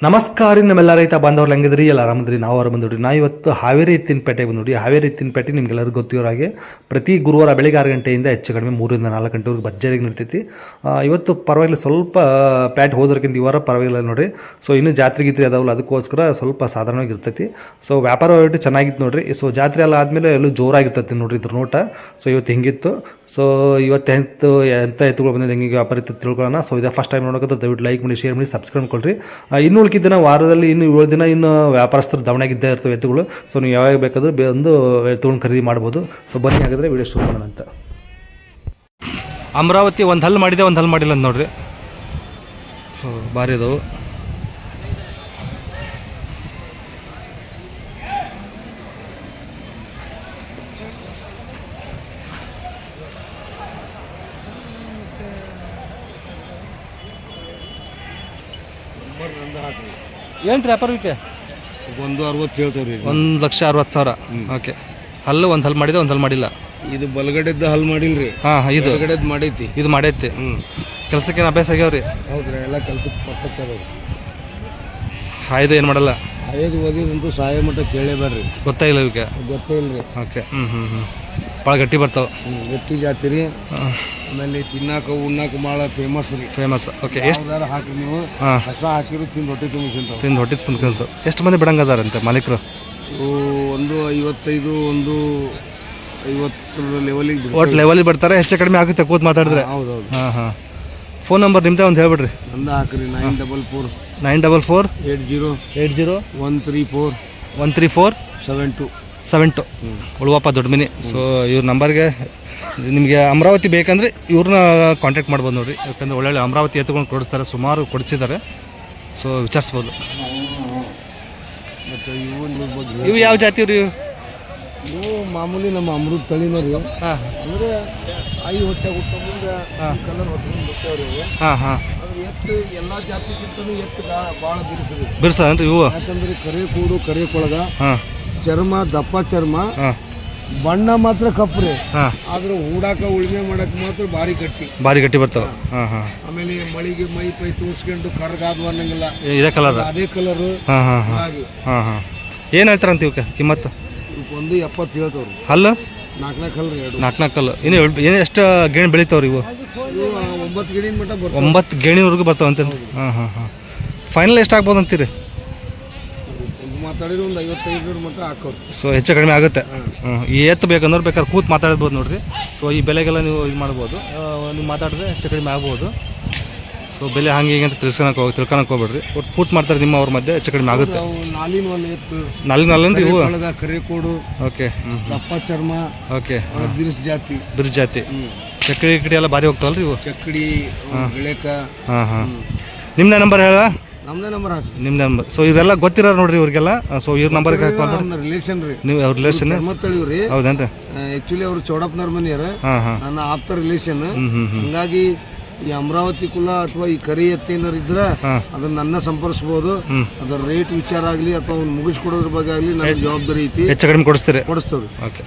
ನಮಸ್ಕಾರ ನಮ್ಮೆಲ್ಲ ರೈತ ಬಾಂಧವ್ರು ಹೆಂಗಿದ್ರಿ ಎಲ್ಲ ಆರಾಮದ್ರಿ ನಾವು ಆರಾಮ ಬಂದ್ರಿ ನಾ ಇವತ್ತು ಹಾವೇರಿ ಎತ್ತಿನಪೇಟೆಗೆ ಬಂದ್ರಿ. ಹಾವೇರಿ ಎತ್ತಿನಪೇಟೆ ನಿಮ್ಗೆಲ್ಲರಿಗೂ ಗೊತ್ತಿರೋ ಹಾಗೆ ಪ್ರತಿ ಗುರುವಾರ ಬೆಳಗ್ಗೆ 6 ಗಂಟೆಯಿಂದ ಹೆಚ್ಚು ಕಡಿಮೆ 3 ರಿಂದ 4 ಗಂಟೆವರೆಗೂ ಭರ್ಜರಿಗೆ ನಡ್ತೈತಿ. ಇವತ್ತು ಪರವಾಗಿಲ್ಲ, ಸ್ವಲ್ಪ ಪ್ಯಾಟ್ ಹೋದ್ರಕ್ಕಿಂತ ಈ ವಾರ ಪರವಾಗಿಲ್ಲ ನೋಡ್ರಿ. ಸೊ ಇನ್ನೂ ಜಾತ್ರೆ ಗೀತ್ರಿ ಅದಾವಲ್ಲ, ಅದಕ್ಕೋಸ್ಕರ ಸ್ವಲ್ಪ ಸಾಧಾರಣವಾಗಿ ಇರ್ತೈತಿ. ಸೊ ವ್ಯಾಪಾರ ಒಟ್ಟು ಚೆನ್ನಾಗಿತ್ತು ನೋಡ್ರಿ. ಸೊ ಜಾತ್ರೆ ಎಲ್ಲ ಆದಮೇಲೆ ಎಲ್ಲೂ ಜೋರಾಗಿರ್ತೈತಿ ನೋಡ್ರಿ ಇದ್ರ ನೋಟ. ಸೊ ಇವತ್ತು ಹೆಂಗಿತ್ತು, ಸೊ ಇವತ್ತು ಎಂಥ ಎತ್ತುಗಳು ಬಂದಿದ್ದು, ಹೆಂಗೆ ವ್ಯಾಪಾರ ಇತ್ತು ತಿಳ್ಕೊಳ್ಳೋಣ. ಸೊ ಇದೇ ಫಸ್ಟ್ ಟೈಮ್ ನೋಡೋಕೆ ದಯವಿಟ್ಟು ಲೈಕ್ ಮಾಡಿ, ಶೇರ್ ಮಾಡಿ, ಸಬ್ಸ್ಕ್ರೈಬ್ ಮಾಡ್ಕೊಳ್ರಿ. ಇನ್ನೂ ಉಳ್ಕಿದ ದಿನ ವಾರದಲ್ಲಿ ಇನ್ನು 7 ದಿನ ಇನ್ನು ವ್ಯಾಪಾರಸ್ಥರು ದವಣಾಗಿದ್ದೇ ಇರ್ತವೆ ಎತ್ತುಗಳು. ಸೊ ನೀವು ಯಾವಾಗ ಬೇಕಾದರೂ ಒಂದು ಎತ್ತುಗಳನ್ನ ಖರೀದಿ ಮಾಡ್ಬೋದು. ಸೊ ಬನ್ನಿ ಹಾಗಾದರೆ ವಿಡಿಯೋ ಶುರು ಮಾಡೋಣ ಅಂತ. ಅಮರಾವತಿ ಒಂದು ಹಲ್ಲು ಮಾಡಿದೆ, ಒಂದು ಹಲ್ಲು ಮಾಡಿಲ್ಲ ಅಂತ ನೋಡ್ರಿ. ಸೊ ಭಾರಿ ಅದಾವು. ಏನಂತೀರಿ ವ್ಯಾಪಾರಕ್ಕೆ? 160 ಹೇಳ್ತೇವ್ರಿ. 1,60,000. ಓಕೆ. ಹಲ್ಲು ಒಂದು ಹಲ್ಲು ಮಾಡಿದೆ, ಒಂದು ಹಲ್ಲು ಮಾಡಿಲ್ಲ. ಇದು ಬಲಗಡೆದ್ದು ಹಲ್ ಮಾಡಿಲ್ರಿ. ಹಾಂ, ಇದು ಬಲಗಡೆದ್ದು ಮಾಡೈತಿ. ಇದು ಮಾಡೈತಿ. ಕೆಲಸಕ್ಕೇನು ಅಭ್ಯಾಸ ಆಗ್ಯಾವ್ರಿ? ಹೌದ್ರಿ, ಎಲ್ಲ ಕೆಲ್ಸಕ್ಕೆ ಪರ್ಫೆಕ್ಟ್ ಅದಾವ್ರಿ. ಹಾಯ್ದು ಏನು ಮಾಡಲ್ಲ? ಹಾಯ್ದು ಓದಿದಂತೂ ಸಹಾಯ ಮಟ್ಟ ಕೇಳೇಬೇಡ್ರಿ. ಗೊತ್ತೇ ಇಲ್ಲ ಇವಕ್ಕೆ? ಗೊತ್ತೇ ಇಲ್ರಿ. ಓಕೆ. ಭಾಳ ಗಟ್ಟಿ ಬರ್ತಾವೆ. ಗಟ್ಟಿ ಜಾತಿ ರೀ. ಆಮೇಲೆ ತಿನ್ನಾಕ ಉಣ್ಣಾಕ ಭಾಳ ಫೇಮಸ್ ರೀ. ಫೇಮಸ್. ಓಕೆ. ಎಷ್ಟು ಹಾಕಿ ನೀವು ಕಸ ಹಾಕಿರು ತಿಂದು ಹೊಟ್ಟೆ ತುಂಬಿಸಿಂತಾವ. ತಿಂದು ಹೊಟ್ಟೆ ತುಂಬ್ಕೊಂತ ಎಷ್ಟು ಮಂದಿ ಬಿಡಂಗದಾರಂತೆ ಮಾಲೀಕರು? ಒಂದು 55, ಒಂದು 50 ಲೆವೆಲಿಗೆ ಒಟ್ಟು ಲೆವೆಲಿಗೆ ಬರ್ತಾರೆ. ಹೆಚ್ಚು ಕಡಿಮೆ ಆಗುತ್ತೆ ಕೂತ್ ಮಾತಾಡಿದ್ರೆ. ಹೌದೌದು. ಹಾಂ. ಫೋನ್ ನಂಬರ್ ನಿಮ್ದೇ ಒಂದು ಹೇಳ್ಬಿಡ್ರಿ. ನಂದ ಹಾಕ್ರಿ. 944 80 134 72 ಉಳುವಪ್ಪ ದೊಡ್ಡಮಿನಿ. ಸೊ ಇವ್ರ ನಂಬರ್ಗೆ ನಿಮಗೆ ಅಮರಾವತಿ ಬೇಕಂದರೆ ಇವ್ರನ್ನ ಕಾಂಟ್ಯಾಕ್ಟ್ ಮಾಡ್ಬೋದು ನೋಡಿರಿ. ಯಾಕಂದರೆ ಒಳ್ಳೊಳ್ಳೆ ಅಮರಾವತಿ ಎತ್ತುಕೊಂಡು ಕೊಡಿಸ್ತಾರೆ, ಸುಮಾರು ಕೊಡಿಸಿದ್ದಾರೆ. ಸೊ ವಿಚಾರಿಸ್ಬೋದು. ಮತ್ತು ಇವು ಯಾವ ಜಾತಿ ಇವ್ರಿ? ಇವು ಮಾಮೂಲಿ ನಮ್ಮ ಅಮೃತ ತಳಿನ ರೀ. ಹಾಂ. ಅಂದರೆ ಐ ಹೊಟ್ಟೆ ಹುಟ್ಟ ಮುಂದೆ ಕಲರ್ ಹೊತ್ಕೊಂಡು ಬರ್ತಾವ್ರಿ ಇವು. ಹಾಂ. ಅದ್ರ ಎತ್ತು ಎಲ್ಲ ಜಾತಿಗಿಂತಲೂ ಎತ್ತು ಭಾಳ ಬಿರುಸ್ರಿ. ಬಿರ್ಸನ್ರಿ ಇವು? ಯಾಕಂದ್ರೆ ಕರೆ ಕೂಡು, ಕರೆ ಕೊಳಗ, ಚರ್ಮ ದಪ್ಪ ಚರ್ಮ, ಬಣ್ಣ ಮಾತ್ರ ಕಪ್ಪ್ರಿ. ಆದ್ರೆ ಹೂಡಾಕ ಉಳ್ಮೆ ಮಾಡಕ್ ಮಾತ್ರ ಭಾರಿ ಗಟ್ಟಿ ಬರ್ತಾವ. ಆಮೇಲೆ ಮಳಿಗೆ ಮೈ ಪೈ ತೋರ್ಸ್ಕೊಂಡು ಕರ್ಗಾದ್ವ ಅನ್ನಂಗಿಲ್ಲ. ಇದೇ ಕಲರ್, ಅದೇ ಕಲರ್. ಹಾಗೆ ಏನು ಹೇಳ್ತಾರಂತ ಇವಕ್ಕೆ ಕಿಮ್ಮತ್ತು? 170 ಹೇಳ್ತವ್ರಿ. ಹಲ್ಲು 4 ಹಲ್ರಿ. 4 ಹಲ್ಲು. ಏನು ಎಷ್ಟು ಗೇಣಿ ಬೆಳಿತಾವ್ರಿ ಇವು? 9 ಗೇಣಿನ ಮಟ್ಟ ಬರ್ತಾವ. 9 ಗೇಣಿವರೆಗೂ ಬರ್ತಾವಂತೇನು? ಹಾಂ. ಫೈನಲ್ ಎಷ್ಟು ಆಗ್ಬೋದು ಅಂತೀರಿ? ಮಾತಾಡಿದ್ರೆ ಒಂದು 55 ಮಟ್ಟ ಹಾಕೋರು. ಸೊ ಹೆಚ್ಚು ಕಡಿಮೆ ಆಗುತ್ತೆ. ಈ ಎತ್ತು ಬೇಕಂದ್ರೆ ಬೇಕಾದ್ರೆ ಕೂತ್ ಮಾತಾಡ್ಬೋದು ನೋಡ್ರಿ. ಸೊ ಈ ಬೆಲೆಗೆಲ್ಲ ನೀವು ಇದು ಮಾಡ್ಬೋದು. ನೀವು ಮಾತಾಡಿದ್ರೆ ಹೆಚ್ಚು ಕಡಿಮೆ ಆಗ್ಬೋದು. ಸೊ ಬೆಲೆ ಹಂಗೆ ಹಿಂಗೆ ಅಂತ ತಿಳ್ಕೊಳಕ್ಕೆ ಹೋಗ್ಬೇಡ್ರಿ. ಒಟ್ಟು ಕೂತ್ ಮಾಡ್ತಾರೆ ನಿಮ್ಮ ಅವ್ರ ಮಧ್ಯೆ, ಹೆಚ್ಚು ಕಡಿಮೆ ಆಗುತ್ತೆ. ನಾಲಿನ ಇವು ಕರೆ ಕೋಡು. ಓಕೆ. ದಪ್ಪ ಚರ್ಮ. ಓಕೆ. ಬಿರ್ಸ್ ಜಾತಿ. ಚಕ್ಕಡಿ ಎಲ್ಲ ಭಾರಿ ಹೋಗ್ತಾವಲ್ರಿ ಇವು? ಚಕ್ಕಡಿ, ಗಿಳೆಕ. ಹಾಂ. ನಿಮ್ಮ ನಂಬರ್ ಹೇಳ? ನಮ್ದೇ ನಂಬರ್ ಹಾಕಿ. ನಿಮ್ಮ ನಂಬರ್. ಸೊ ಇವರೆಲ್ಲ ಗೊತ್ತಿರೋ ನೋಡ್ರಿ ಇವ್ರಿಗೆಲ್ಲ. ಸೊ ಇವ್ರ ನಂಬರ್ಗೆ ರಿಲೇಷನ್ ರೀ. ನೀವು ಅವ್ರ ರಿಲೇಷನ್? ಮತ್ತಳಿವ್ರಿ. ಹೌದೇನ್ರಿ? ಆಕ್ಚುಲಿ ಅವ್ರು ಚೌಡಪ್ಪನವ್ರ ಮನೆಯವ್ರ. ನನ್ನ ಆಪ್ತ ರಿಲೇಷನ್. ಹಂಗಾಗಿ ಈ ಅಮರಾವತಿ ಕುಲ ಅಥವಾ ಈ ಕರಿ ಎತ್ತೇನಾರು ಇದ್ರೆ ಅದನ್ನ ನನ್ನ ಸಂಪರ್ಸ್ಬೋದು. ಅದ್ರ ರೇಟ್ ವಿಚಾರ ಆಗಲಿ ಅಥವಾ ಅವ್ನು ಮುಗಿಸ್ಕೊಡೋದ್ರ ಬಗ್ಗೆ ಆಗಲಿ ನನ್ನ ಜವಾಬ್ದಾರಿ ಐತಿ. ಹೆಚ್ಚು ಕಡಿಮೆ ಕೊಡಿಸ್ತೇವ್ರಿ. ಓಕೆ.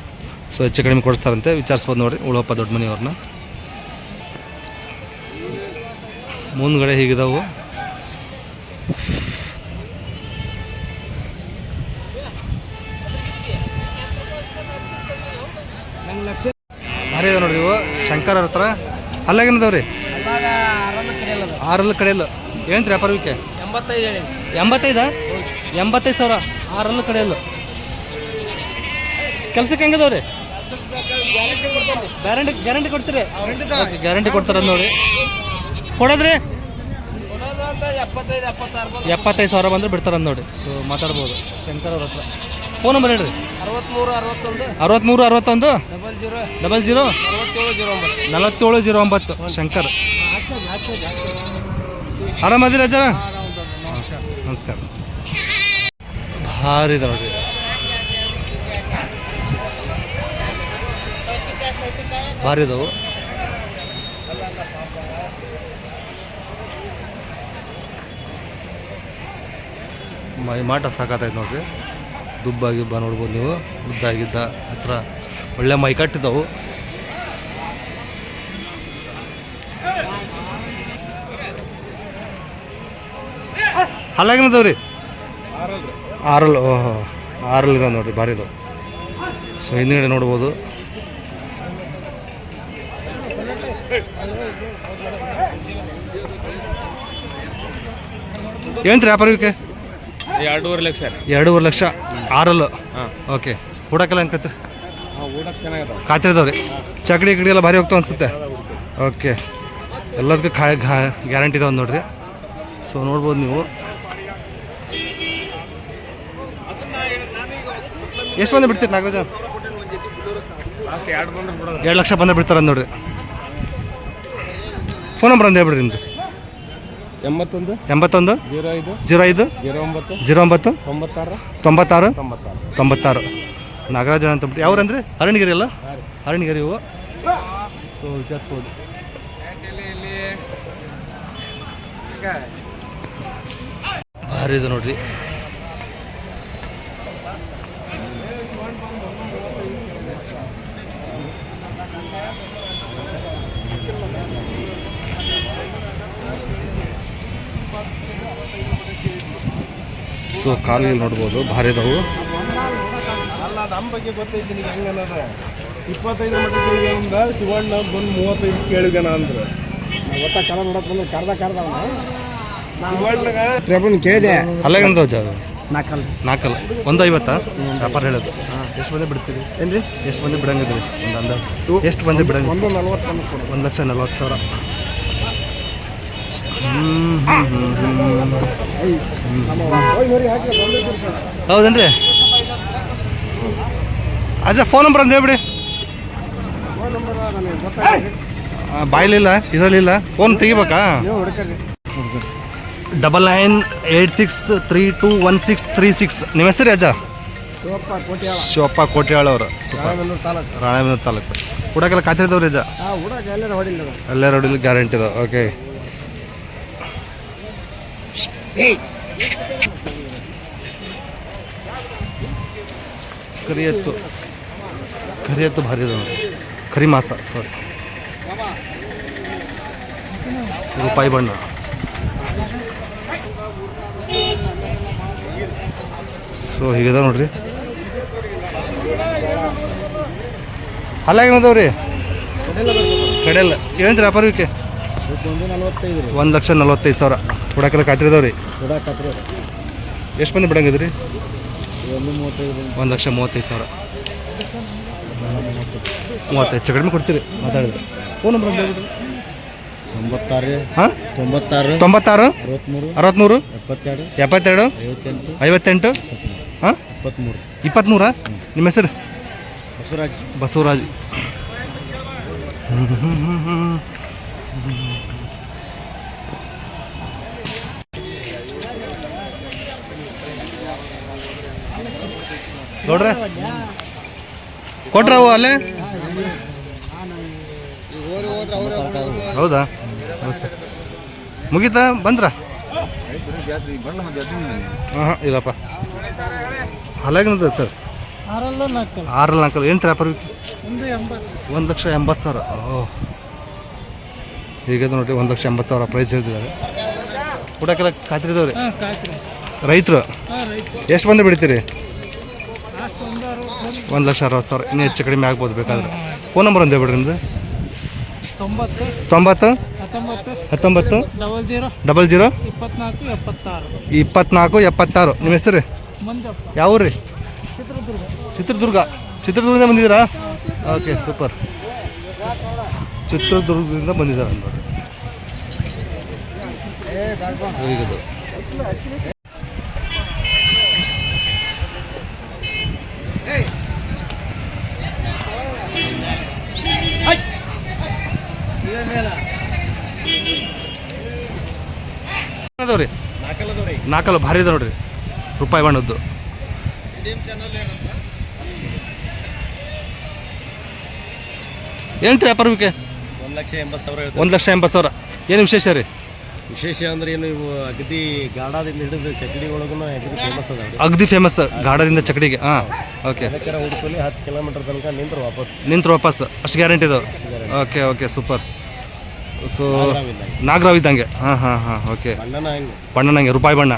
ಸೊ ಹೆಚ್ಚು ಕಡಿಮೆ ಕೊಡಿಸ್ತಾರಂತೆ, ವಿಚಾರಿಸ್ಬೋದು ನೋಡ್ರಿ ಉಳಪ್ಪ ದೊಡ್ಡ ಮನೆಯವ್ರನ್ನ. ಮುಂದ್ಗಡೆ ಹೀಗಿದಾವು. ಭಾರಿ ಅದ ನೋಡ್ರಿ ಇವು. ಶಂಕರ್ ಅವ್ರ ಹತ್ರ ಅಲ್ಲಾಗೇನದವ್ರಿ? 6 ಕಡೆಯಲ್ಲ. ಏನಂತ ವ್ಯಾಪಾರಕ್ಕೆ? 85. 85,000. 6 ಕಡೆಯಲ್ಲ. ಕೆಲ್ಸಕ್ಕೆ ಹೆಂಗದವ್ರಿ? ಗ್ಯಾರಂಟಿ ಕೊಡ್ತೀರಿ? ಗ್ಯಾರಂಟಿ ಕೊಡ್ತಾರ ನೋಡಿ. ಕೊಡೋದ್ರಿ 75,000 ಬಂದ್ರೆ ಬಿಡ್ತಾರಂದು ನೋಡಿ. ಸೊ ಮಾತಾಡ್ಬೋದು ಶಂಕರ್ ಅವ್ರ ಹತ್ರ. ಫೋನ್ ನಂಬರ್ ಹೇಳ್ರಿ. 63 61 00 4709. ಶಂಕರ್. ಆರಾಮದಿರ ಅಜ್ಜರ? ನಮಸ್ಕಾರ. ಭಾರಿ ಇದೆ ನೋಡ್ರಿ. ಭಾರಿ ಇದಾವು. ಮಾಟ ಸಾಕಾತೈತೆ ನೋಡ್ರಿ. ದುಬ್ಬ ನೋಡ್ಬೋದು ನೀವು. ಉದ್ದಾಗಿದ್ದ ಹತ್ರ ಒಳ್ಳೆ ಮೈ ಕಟ್ಟಿದ್ದವು. ಹಲ್ಲಾಗಿನದವ್ ರೀ ಆರಲ್ ಓಹೋ ಆರಲ್ ಇದಾವೆ ನೋಡಿರಿ ಭಾರಿ ಇದಾವೆ. ಸೊ ಹಿಂದ್ಗಡೆ ನೋಡ್ಬೋದು. ಏನು ರೀ ವ್ಯಾಪಾರ ಇವಕ್ಕೆ? 2.5 ಲಕ್ಷ. 2.5 ಲಕ್ಷ ಆರಲ್ಲು. ಓಕೆ. ಊಟಕ್ಕೆಲ್ಲ ಹೆಂಗೆ ಊಟಕ್ಕೆ ಚೆನ್ನಾಗಿದೆ. ಖಾತ್ರಿ ಇದಾವೆ ರೀ. ಚಕಡಿ ಗಿಡಿ ಎಲ್ಲ ಭಾರಿ ಹೋಗ್ತಾವೆ ಅನ್ಸುತ್ತೆ. ಓಕೆ. ಎಲ್ಲದಕ್ಕೂ ಗ್ಯಾರಂಟಿ ಇದಾವೆ ನೋಡ್ರಿ. ಸೊ ನೋಡ್ಬೋದು ನೀವು. ಎಷ್ಟು ಬಂದು ಬಿಡ್ತೀರಿ ನಾಗರಾಜ? 2 ಲಕ್ಷ ಬಂದು ಬಿಡ್ತಾರ ನೋಡ್ರಿ. ಫೋನ್ ನಂಬರ್ ಒಂದು ಹೇಳ್ಬಿಡ್ರಿ ನಿಮ್ದು. 81 81 05 09 96 96 96 ನಾಗರಾಜ ಅಂತ ಬಿಟ್ಟು ಯಾವ್ರಂದ್ರೆ ಅರಣ್ಯಗಿರಿ ಅಲ್ಲ? ಅರಣ್ಯಗಿರಿ ಇವು. ಸೊ ವಿಚಾರಿಸ್ಬೋದು. ಭಾರಿ ಇದು ನೋಡ್ರಿ. ಸೊ ಕಾಲಿಗೆ ನೋಡ್ಬೋದು ಭಾರಿ ಇದಾವು. ಅಲ್ಲ ನಮ್ಮ ಬಗ್ಗೆ ಗೊತ್ತೈತಿ ನಿನಗೆ ಹೆಂಗೆ ಅನ್ನೋದು. 25 ಮಟ್ಟಿಗೆ ಶಿವಣ್ಣ ಬಂದು 35 ಕೇಳಿಗನ ಅಂದ್ರೆ ಗೊತ್ತಾ ಕಲ ನೋಡಕ್ ಬಂದು ಕರ್ದ ಶಿವಣ್ಣಗ ಕೇಳಿದೆ. ಅಲ್ಲಾಗಂದವ ಜಾಗ ನಾಲ್ಕಲ್ಲ 150 ವ್ಯಾಪಾರ ಹೇಳೋದು. ಎಷ್ಟು ಮಂದಿ ಬಿಡ್ತೀವಿ ಏನ್ರಿ? ಎಷ್ಟು ಮಂದಿ ಬಿಡಂಗಿದ್ರಿ ಒಂದು ಅಂದಾಜು? ಎಷ್ಟು ಮಂದಿ ಬಿಡಂಗ? 1,40,000. ಹೌದೇನ್ರಿ? ಅಜ್ಜ ಫೋನ್ ನಂಬರ್ ಅಂತ ಹೇಳ್ಬಿಡಿ. ಬಾಯ್ಲಿಲ್ಲ ಇದರಲ್ಲಿಲ್ಲ ಫೋನ್ ತೆಗಿಬೇಕಾ? 9986321636. ನಿಮ್ಮ ಹೆಸರು ಅಜ್ಜ? ಶಿವಪ್ಪ ಕೋಟ್ಯಾಳ ಅವರು. ರಾಣೆಬೆನ್ನೂರು ತಾಲೂಕು. ಊಟಕ್ಕೆಲ್ಲ ಖಾತ್ರಿ ಇದಾವ್ರಿ ಅಜ್ಜ? ಅಲ್ಲೇ ರೋಡಿಲ್ಲಿ ಗ್ಯಾರಂಟಿ ಇದಾವೆ. ಓಕೆ. ಕರಿಯತ್ತು ಭಾರಿ ಇದೆ ನೋಡಿ. ಕರಿ ಮಾಸ ಸಾರಿ ರೂಪಾಯಿ ಬಣ್ಣ. ಸೊ ಹೀಗಿದೆ ನೋಡ್ರಿ. ಅಲ್ಲಾಗೇನದವ್ರಿ ಕಡೆಯಲ್ಲ ಏನಂತೀರಿ ವ್ಯಾಪಾರಕ್ಕೆ? 1,45,000. ಹುಡಕೆಲ್ಲ ಖಾತ್ರಿ ಇದಾವ್ರಿ? ಎಷ್ಟು ಮಂದಿ ಬಿಡಂಗಿದ್ರಿ? 1,35,000. 30 ಹೆಚ್ಚು ಕಡಿಮೆ ಕೊಡ್ತೀರಿ ಮಾತಾಡಿದ್ರೆ. ಫೋನ್ ನಂಬರ್ ಅಂತ ಹೇಳ್ಬಿಡ್ರಿ. 96 96 63 72 72 58 ಹಾಂ 23. ನಿಮ್ಮ ಹೆಸರು? ಬಸವರಾಜ್. ನೋಡ್ರೆ ಕೊಟ್ರವು ಅಲ್ಲೇ? ಹೌದಾ? ಓಕೆ. ಮುಗೀತಾ ಬಂದ್ರ? ಹಾಂ ಇಲ್ಲಪ್ಪ. ಅಲ್ಲಾಗಿನದ ಸರ್? 6 ಏನು ಟ್ರ್ಯಾಪರ್? 1,80,000. ಓಹ್ ಈಗ ನೋಡಿರಿ 1,80,000 ಪ್ರೈಸ್ ಹೇಳ್ತಿದ್ದಾರೆ. ಊಟಕ್ಕೆಲ್ಲ ಖಾತ್ರಿ ಇದಾವ್ರಿ? ರೈತರು ಎಷ್ಟು ಬಂದು ಬಿಡ್ತೀರಿ? 1,60,000. ಇನ್ನೂ ಹೆಚ್ಚು ಕಡಿಮೆ ಆಗ್ಬೋದು ಬೇಕಾದ್ರೆ. ಫೋನ್ ನಂಬರ್ ಅಂತ ಹೇಳ್ಬಿಡ್ರಿ ನಿಮ್ದು. 90 19 00 24 76. ನಿಮ್ಮ ಹೆಸರು? ಯಾವ ಊರು ರೀ? ಚಿತ್ರದುರ್ಗದಿಂದ ಬಂದಿದ್ದೀರಾ? Okay super. ಚಿತ್ರದುರ್ಗದಿಂದ ಬಂದಿದ್ದಾರೆ ನೋಡಿ. ಈಗದು ಅದಾವ್ರಿ? 4 ಭಾರಿ ಇದೆ ನೋಡ್ರಿ. ರೂಪಾಯಿ ಬಣ್ಣದ್ದು. ಏನು ವ್ಯಾಪಾರಕ್ಕೆ? 1,80,000. ಏನು ವಿಶೇಷ ರೀ? ವಿಶೇಷ ಅಂದ್ರೆ ಏನು ಇವು ಅಗದಿ ಗಾಢದಿಂದ ಹಿಡಿದು ಚಕಡಿ ಒಳಗೂ ಅಗದಿ ಫೇಮಸ್ ಅದ. ಅಗದಿ ಫೇಮಸ್ ಗಾಢದಿಂದ ಚಕಡಿಗೆ. ಹಾಂ ಓಕೆ. ಹುಡುಕಲಿ 10 ಕಿಲೋಮೀಟರ್ ತನಕ ನಿಂತ್ರು ವಾಪಸ್ ಅಷ್ಟು ಗ್ಯಾರಂಟಿ ಇದಾವೆ. Okay okay super. So Nagarahavu ಇದ್ದಂಗೆ. ಹಾಂ ಓಕೆ. ಬಣ್ಣನಂಗೆ ರೂಪಾಯಿ ಬಣ್ಣ.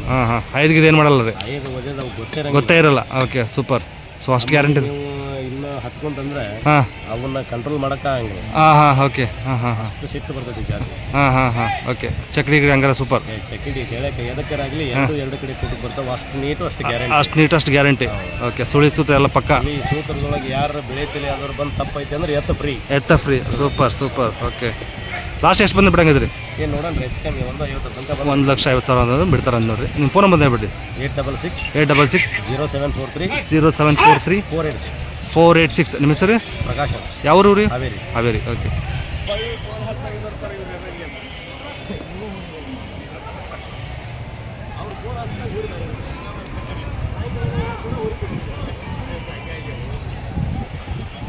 ಹಾಂ ಹಾಂ 5 ಏನು ಮಾಡಲ್ಲ ರೀ, ಐದು ವಜದ ಅವು ಗೊತ್ತೇ ಇರಲ್ಲ. Okay super. ಸೊ ಅಷ್ಟು ಗ್ಯಾರಂಟಿ. ನೀವು ಇನ್ನು ಹತ್ಕೊಂತಂದ್ರೆ ಹಾಂ ಅವನ್ನ ಕಂಟ್ರೋಲ್ ಮಾಡೋಕ್ಕಾಗಂಗಿಲ್ಲ. ಹಾಂ ಹಾಂ ಓಕೆ ಹಾಂ ಹಾಂ ಹಾಂ ಅಷ್ಟು ಸಿಟ್ಟು ಬರ್ತೈತಿ ಜಾಸ್ತಿ. ಹಾಂ ಹಾಂ ಹಾಂ ಓಕೆ. ಚಕ್ಡಿ ಗಿಡ ಹಂಗಾರೆ ಸೂಪರ್. ಚಕ್ಡಿ ಹೇಳಕ್ಕೆ ಎದಕ್ಕರಾಗಲಿ ಎರಡು ಕಡೆ ಕೂಟಕ್ಕೆ ಬರ್ತಾವೆ. ಅಷ್ಟು ನೀಟು ಅಷ್ಟು ಗ್ಯಾರಂಟಿ. ಅಷ್ಟು ನೀಟ್ ಅಷ್ಟು ಗ್ಯಾರಂಟಿ. ಓಕೆ. ಸುಳಿ ಸೂತ್ರ ಎಲ್ಲ ಪಕ್ಕ. ಈ ಸೂತ್ರದೊಳಗೆ ಯಾರು ಬೆಳೆತಿಲ್ಲ ಯಾವ್ದಾದ್ರು ಬಂದು ತಪ್ಪೈತೆ ಅಂದ್ರೆ ಎತ್ತ free. Super super. Okay. Last ಎಷ್ಟು ಬಂದು ಬಿಡಂಗಿದ್ರಿ? ಏನು ನೋಡೋಣ ಹೆಚ್ಚು ಕಮ್ಮಿ 150 ತನಕ 1,50,000 ಅನ್ನೋದು ಬಿಡ್ತಾರೆ ಅಂದ್ ನೋಡ್ರಿ. ನಿಮ್ಮ ಫೋನ್ ನಂಬರ್ ಹೇಳ್ಬಿಡಿ. 866 0743 0743 486. ನಿಮ್ಮ ಹೆಸರು? ಪ್ರಕಾಶ್. ಯಾವ ಊರು ರೀ? ಹಾವೇರಿ. ಹಾವೇರಿ. ಓಕೆ.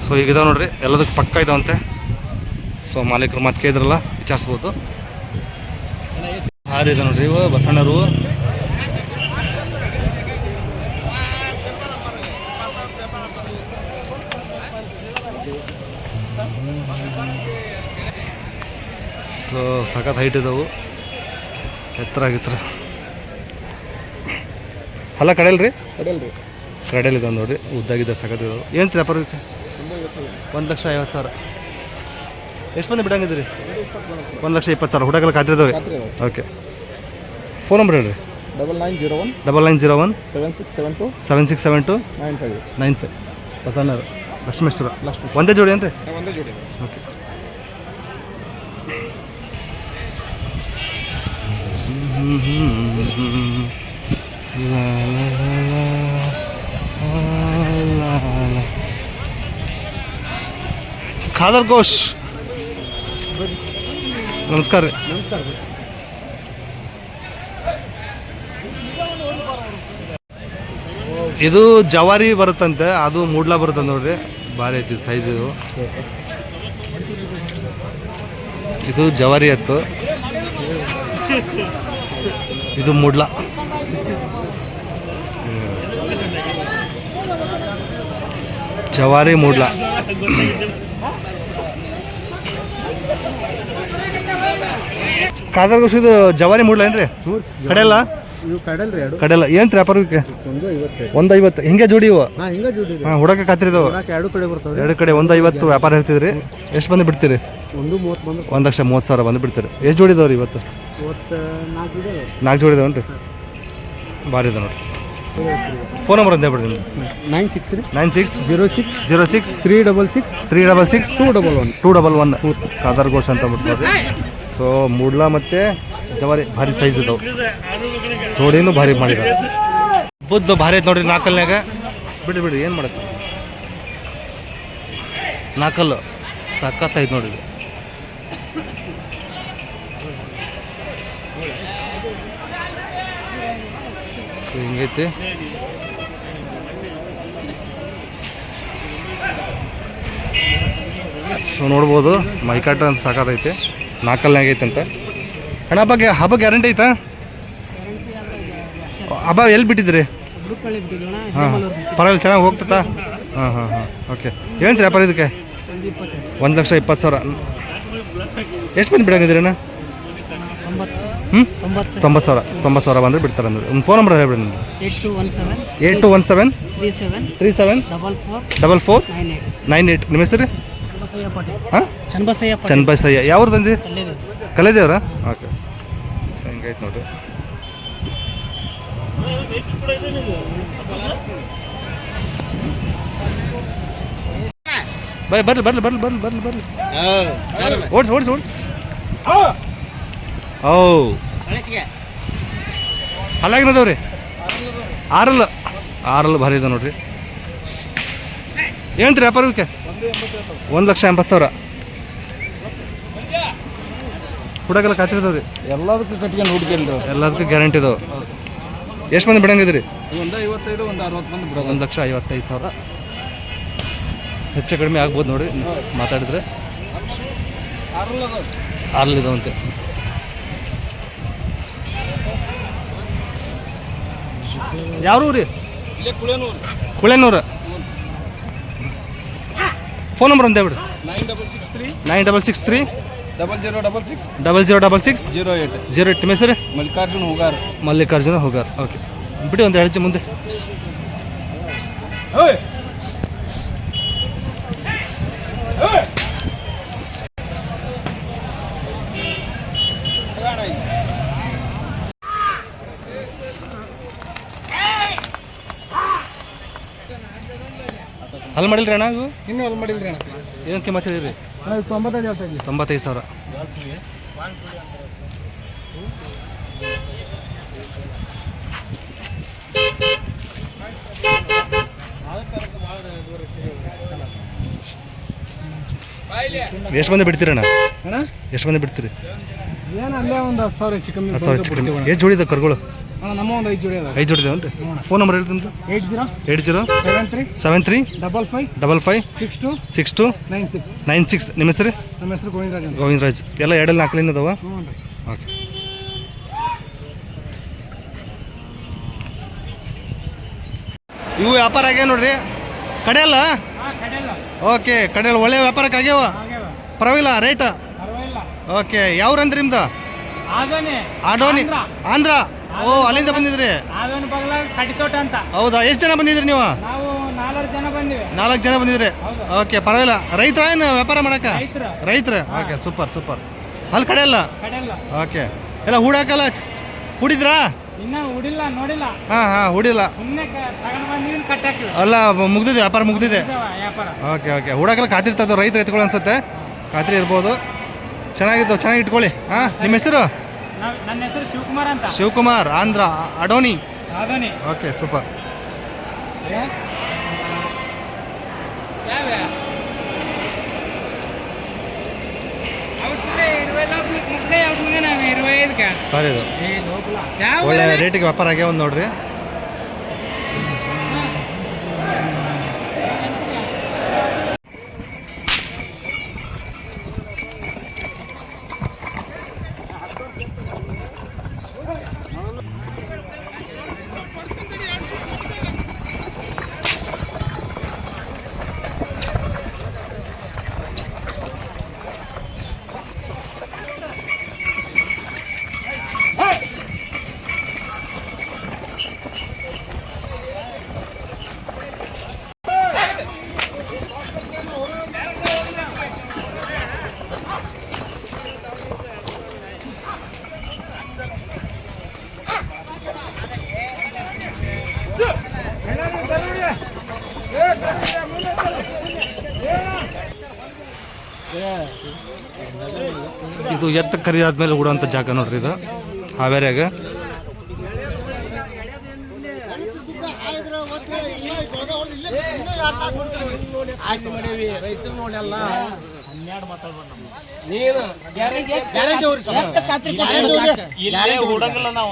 ಸೊ ಈಗ ಇದಾವೆ ನೋಡ್ರಿ, ಎಲ್ಲದಕ್ಕೆ ಪಕ್ಕ ಇದಾವಂತೆ. ಸೊ ಮಾಲೀಕರು ಮತ್ತೆ ಕೇಳಿದ್ರಲ್ಲ, ವಿಚಾರಿಸ್ಬೋದು. ಹಾರಿ ಇದೆ ನೋಡ್ರಿ ಇವು ಬಸಣ್ಣರು. ಸೊ ಸಖತ್ ಹೈಟ್ ಇದಾವು, ಎತ್ತರ ಆಗಿತ್ರ. ಅಲ್ಲ ಕಡೆಯಲ್ರಿ, ಕಡೆಯಲ್ಲಿ ಇದಾವೆ ನೋಡ್ರಿ, ಉದ್ದಾಗಿದ್ದ ಸಖತ್ ಇದಾವೆ. ಏನು ವ್ಯಾಪಾರಕ್ಕೆ? 1,50,000. ಎಷ್ಟು ಮಂದಿ ಬಿಡಂಗಿದ್ರಿ? 1,20,000. ಹುಡುಗಲ್ಲ ಖಾತ್ರಿದವ್ರಿ. ಓಕೆ. ಫೋನ್ ನಂಬರ್ ಹೇಳ್ರಿ. 9901 7672 95. ಬಸಣ್ಣರು, ಲಕ್ಷ್ಮೇಶ್ವರ. ಒಂದೇ ಜೋಡಿ ಏನ್ರಿ? ಒಂದೇ ಜೋಡಿ. ಓಕೆ. ಖಾದರ್ ಘೋಷ್, ನಮಸ್ಕಾರ ರೀ. ನಮಸ್ಕಾರ. ಇದು ಜವಾರಿ ಬರುತ್ತಂತೆ, ಅದು ಮೂಡ್ಲಾ ಬರುತ್ತೆ ನೋಡ್ರಿ, ಭಾರಿ ಐತಿ ಸೈಜ್. ಇದು ಜವಾರಿ ಎತ್ತು, ಇದು ಮೂಡ್ಲಾ. ಜವಾರಿ ಮೂಡ್ಲಾ. ಖಾದರ್ ಘೋಷ್ ಇದು ಜವಾರಿ ಮೂಡ್ಲಾ ಏನ್ರಿ? ಕಡೆಯಲ್ಲ ಕಡೆಯಲ್ಲ. ಏನು ವ್ಯಾಪಾರಕ್ಕೆ? 150. ಹಿಂಗೆ ಜೋಡಿ ಇವು? ಹಾಂ, ಹುಡಕ ಖಾತ್ರಿದವು ಎರಡು ಕಡೆ 150 ವ್ಯಾಪಾರ ಹೇಳ್ತಿದ್ರಿ. ಎಷ್ಟು ಬಂದು ಬಿಡ್ತೀರಿ? 1,30,000 ಬಂದು ಬಿಡ್ತೀರಿ. ಎಷ್ಟು ಜೋಡಿ ಇದಾವ್ರಿ ಇವತ್ತು? 4 ಜೋಡಿ ಇದಾವನ್ರಿ. ಭಾರಿ ಇದೆ ನೋಡ್ರಿ. ಫೋನ್ ನಂಬರ್ ಅಂತ ಹೇಳ್ಬಿಡ್ರಿ. 9606 366 211 ಖಾದರ್ ಘೋಷ್ ಅಂತ ಬಿಡ್ತಾರೆ. ಸೊ ಮೂಡ್ಲಾ ಮತ್ತು ಜವಾರಿ ಭಾರಿ ಸೈಜ್ ಇದಾವೆ, ಜೋಡಿನೂ ಭಾರಿ ಮಾಡಿದ್ದಾರೆ. ಬುದ್ಧ ಭಾರಿ ಐತೆ ನೋಡ್ರಿ. ನಾಲ್ಕಲ್ನಾಗ ಬಿಡಿ ಏನು ಮಾಡುತ್ತೆ, ನಾಲ್ಕಲ್ಲು ಸಖತ್ತೈತೆ ನೋಡ್ರಿ. ಸೊ ಹಿಂಗೈತಿ. ಸೊ ನೋಡ್ಬೋದು, ಮೈಕಾಟ ಅಂತ ಸಾಕಾತೈತೆ. ನಾಲ್ಕಲ್ನಾಗ ಐತಂತ. ಅಣ್ಣ ಹಬ್ಬ ಗ್ಯಾರಂಟಿ ಐತಾ? ಹಬ್ಬ ಎಲ್ಲಿ ಬಿಟ್ಟಿದ್ರಿ? ಹಾಂ, ಪರವಾಗಿಲ್ಲ, ಚೆನ್ನಾಗಿ ಹೋಗ್ತತಾ? ಹಾಂ ಹಾಂ ಹಾಂ ಓಕೆ. ಏನು ವ್ಯಾಪಾರ ಇದಕ್ಕೆ? 1,20,000. ಎಷ್ಟು ಮಂದಿ ಬಿಡಂಗಿದ್ರಿ ಅಣ್ಣ? 90,000 ಬಂದರೆ ಬಿಡ್ತಾರೆ ಅಂದ್ರೆ. ಒಂದು ಫೋನ್ ನಂಬರ್ ಹೇಳ್ಬಿಡಿ ನಿಮ್ದು. 8217 37 44 98. ನಿಮ್ಮ ಹೆಸರು? ಹಾಂ, ಚನ್ನಬಸಯ್ಯ. ಯಾವ್ದು ತಂದಿ? ಕಲೆದೇವ್ರ? ಓಕೆ. ಸೊ ಹಿಂಗೈತೆ ನೋಡ್ರಿ. ಬರ್ಲಿ ಓಡಿಸಿ. ಓ ಹಲ್ಲಾಗಿನದವ್ರಿ? 6 ಭಾರಿ ಇದೆ ನೋಡ್ರಿ. ಏನು ವ್ಯಾಪಾರಕ್ಕೆ? 1,80,000. ಹುಡುಗಲ್ಲ ಖಾತ್ರಿದವ್ರಿ? ಎಲ್ಲದಕ್ಕೂ ಕಟ್ಕೊಂಡು ಹುಡ್ಕೊಂಡು ಎಲ್ಲದಕ್ಕೂ ಗ್ಯಾರಂಟಿ ಇದಾವೆ. ಎಷ್ಟು ಮಂದಿ ಬಿಡಂಗಿದ್ರಿ? 155 160 ಮಂದಿ ಬಿಡೋದು. 1,55,000. ಹೆಚ್ಚು ಕಡಿಮೆ ಆಗ್ಬೋದು ನೋಡಿ ಮಾತಾಡಿದ್ರೆ. 6 ಇದಾವಂತೆ. ಯಾವ ಊರಿ? ಕುಳೇನೂರು. ಫೋನ್ ನಂಬರ್ ಅಂತ ಹೇಳ್ಬಿಡಿ. 9663 0066 08 ನಿಮ್ಮ ಹೆಸರು ಮಲ್ಲಿಕಾರ್ಜುನ್ ಹೋಗಾರ್. ಮಲ್ಲಿಕಾರ್ಜುನ ಹೋಗಾರ್. ಓಕೆ, ಬಿಡಿ ಒಂದು ಹೆಜ್ಜೆ ಮುಂದೆ. ಅಲ್ಲಿ ಮಾಡಿಲ್ರಿ ಅಣ್ಣ ಇವು? ಇನ್ನೂ ಅಲ್ಲಿ ಮಾಡಿಲ್ರಿ ಅಣ್ಣ. ಏನು ಕಿಮ್ಮತ್ತು ಹೇಳಿರಿ? 95 ಹೇಳ್ತಾ ಇದ್ದೀವಿ. 95,000. ಎಷ್ಟು ಮಂದಿ ಬಿಡ್ತೀರಣ್ಣ? ಅಣ್ಣ ಎಷ್ಟು ಮಂದಿ ಬಿಡ್ತೀರಿ? ಏನು ಅಲ್ಲೇ ಒಂದು 10,000 ಹೆಚ್ಚು ಕಮ್ಮಿ. 10,000 ಹೆಚ್ಚು ಕಮ್ಮಿ. ಎಷ್ಟು ಜೋಡಿ ಇದಾವೆ ಕರುಗಳು? ಅಣ್ಣ ನಮ್ಮ ಒಂದು 5 ಜೋಡಿ ಅದಾವೆ. 5 ಜೋಡಿ ಇದಾವನ್ರಿ? ಫೋನ್ ನಂಬರ್ ಹೇಳಿ ನಿಮ್ಮದು. 8073 73 55 55 62 62 96. 96. ನಿಮ್ಮ ಹೆಸರು? ನಮ್ಮ ಹೆಸರು ಗೋವಿಂದರಾಜ್ ಅಂತ. ಗೋವಿಂದರಾಜ್. ಎಲ್ಲ ಎರಡಲ್ಲಿ ನಾಲ್ಕಲಿಂದ ಅದಾವ? ಹ್ಞೂ ರೀ. ಓಕೆ. ಇವು ವ್ಯಾಪಾರ ಆಗ್ಯಾವ ನೋಡ್ರಿ. ಕಡೆಯಲ್ಲ? ಓಕೆ, ಕಡೆಯಲ್ಲ ಒಳ್ಳೆ ವ್ಯಾಪಾರಕ್ಕೆ ಆಗ್ಯಾವ. ಪರವಾಗಿಲ್ಲ ರೇಟ್? ಓಕೆ. ಯಾವ್ರಂದ್ರಿ ನಿಮ್ದು? ಆಡೋನಿ ಆಂಧ್ರ. ಓ, ಅಲ್ಲಿಂದ ಬಂದಿದ್ರಿ? ಹೌದಾ? ಎಷ್ಟು ಜನ ಬಂದಿದ್ರಿ ನೀವು? 4 ಜನ ಬಂದಿದ್ರಿ. ಓಕೆ, ಪರವಾಗಿಲ್ಲ. ರೈತರ ಏನು ವ್ಯಾಪಾರ ಮಾಡಕ್ಕ? ರೈತರ. Okay, super super. ಅಲ್ಲಿ ಕಡೆಯಲ್ಲ? ಓಕೆ. ಎಲ್ಲ ಹೂಡಾಕಲ್ಲ ಹೂಡಿದ್ರಾ? ಹಾಂ ಹಾಂ, ಹೂಡಿಲ್ಲ. ಅಲ್ಲ, ಮುಗ್ದಿದೆ ವ್ಯಾಪಾರ, ಮುಗ್ದಿದೆ. Okay okay. ಹೂಡಾಕಲ್ಲ ಕಾತಿರ್ತದೆ ರೈತರು ಎತ್ಕೊಳ್ಳಿ ಅನ್ಸುತ್ತೆ. ಖಾತ್ರಿ ಇರ್ಬೋದು. ಚೆನ್ನಾಗಿರ್ತಾವೆ, ಚೆನ್ನಾಗಿ ಇಟ್ಕೊಳ್ಳಿ. ಹಾಂ, ನಿಮ್ಮ ಹೆಸರು? ನನ್ನ ಹೆಸರು ಶಿವಕುಮಾರ್ ಅಂತ. ಶಿವಕುಮಾರ್, ಆಂಧ್ರ, ಅಡೋನಿ. Okay, super. ಸರಿ, ಇದು ಒಳ್ಳೆ ರೇಟಿಗೆ ವ್ಯಾಪಾರ ಆಗ್ಯಾವ ನೋಡ್ರಿ. ಇದು ಎತ್ತ ಕರಿ ಆದ್ಮೇಲೆ ಉಡುವಂಥ ಜಾಗ ನೋಡ್ರಿ. ಇದು ಹಾವೇರಿಯಾಗ. ಹುಡಂಗಿಲ್ಲ ನಾವು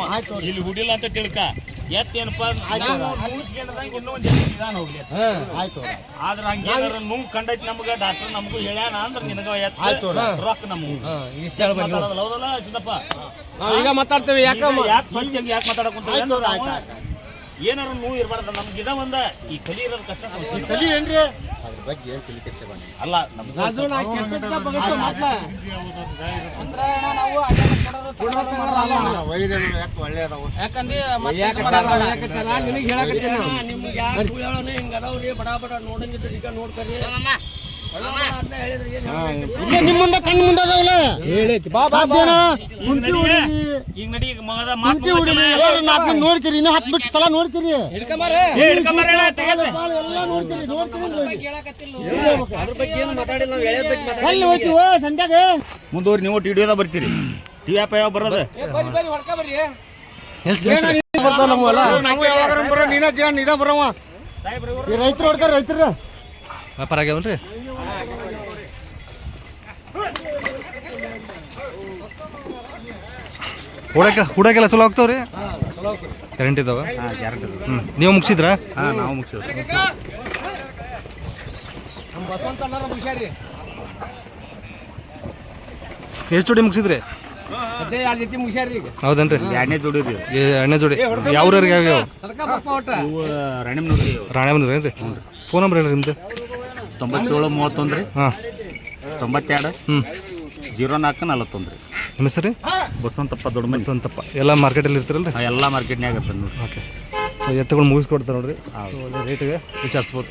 ಇಲ್ಲಿ ಹುಡಿಲ್ಲ ಅಂತ ತಿಳ್ಕ ಎತ್ತೇನಪ್ಪ ಆದ್ರ ಹಂಗೇನಾರ ನೋವು ಕಂಡೈತಿ ನಮ್ಗ ಡಾಕ್ಟರ್ ನಮಗೂ ಹೇಳ್ಯಾನ ಅಂದ್ರ ನಿನಗ ಎತ್ತ ರೊಕ್ಕ ನಮ್ಗೆ ಹೌದಲ್ಲ ಸಿದ್ದಪ್ಪ? ಈಗ ಮಾತಾಡ್ತೇವೆ. ಯಾಕೆ ಮಾತಾಡಕ್ ಏನಾರು ನೋವು ಇರಬಾರ್ದ ನಮ್ಗೆ. ಇದ ಒಂದ ಈ ಕಲಿ ಇರೋದು ಕಷ್ಟ. ತಲಿ ಏನ್ರಿ ಅದ್ರ ಬಗ್ಗೆ ಏನ್ ತಲಿ ಕೆಡ್ಸಬೇಡ. ಅಲ್ಲ ಹಿಂಗದವ್ರಿ ಬಡ ಬಡ ನೋಡಂಗಿದ್ರೆ ಈಗ ನೋಡ್ಕರಿ. ನಿಮ್ಮ ಮುಂದೆ ಕಣ್ಣು ಮುಂದೆ ಅದಾವಲ್ಲ ಈಗ ನಡಿ ನೋಡ್ತೀರಿ. ಇನ್ನ 10 ಬಿಟ್ಟು ಸಲ ನೋಡ್ತೀರಿ. ಸಂಧ್ಯಾಗ ಮುಂದೂರಿ ನೀವು ಟಿಡಿಯೋದ ಬರ್ತೀರಿ. ಟಿವಿ ಆಪ ಯಾವ ಬರೋದು? ರೈತರು ಹೊಡ್ತಾರ. ರೈತರ ವ್ಯಾಪಾರ ಆಗ್ಯಾವನ್ರಿ? ಹೂಡಕ್ಕೆಲ್ಲ ಚಲೋ ಆಗ್ತಾವ್ರಿ? ಗ್ಯಾರಂಟಿ ಇದಾವ? ನೀವು ಮುಗಿಸಿದ್ರಾ? ಹಾಂ, ನಾವು ಮುಗಿಸಿದ್ವಿ. ಎಷ್ಟು ಜೋಡಿ ಮುಗಿಸಿದ್ರಿ? ಹೌದನ್ರಿ? ಎರಡನೇ ದುಡಿದ್ರಿ. ಎರಡನೇ ಜೋಡಿ ಯಾವ್ರಿಗೆ ಆಗ್ಯಾವ? ರಾಣೆಬೆನ್ನೂರು ಏನ್ರಿ? ಫೋನ್ ನಂಬರ್ ಹೇಳ್ರಿ ನಿಮ್ದು. 97 31 ಹಾಂ 92 ಹ್ಞೂ 0441 ರೀ. ನಿಮ್ಮ ಹೆಸರು ಬಸವಂತಪ್ಪ ದೊಡ್ಡ ಮನೆ ಸ್ವಂತಪ್ಪ ಎಲ್ಲ ಮಾರ್ಕೆಟಲ್ಲಿ ಇರ್ತೀರಲ್ಲ ರೀ? ಎಲ್ಲ ಮಾರ್ಕೆಟ್ನಾಗ ಇರ್ತದೆ ನೋಡ್ರಿ. ಓಕೆ. ಸೊ ಎತ್ತುಗಳು ಮುಗಿಸ್ಕೊಡ್ತಾರೆ ನೋಡ್ರಿ. ಸೊ ಒಳ್ಳೆ ರೇಟಿಗೆ ವಿಚಾರಿಸ್ಬೋದು.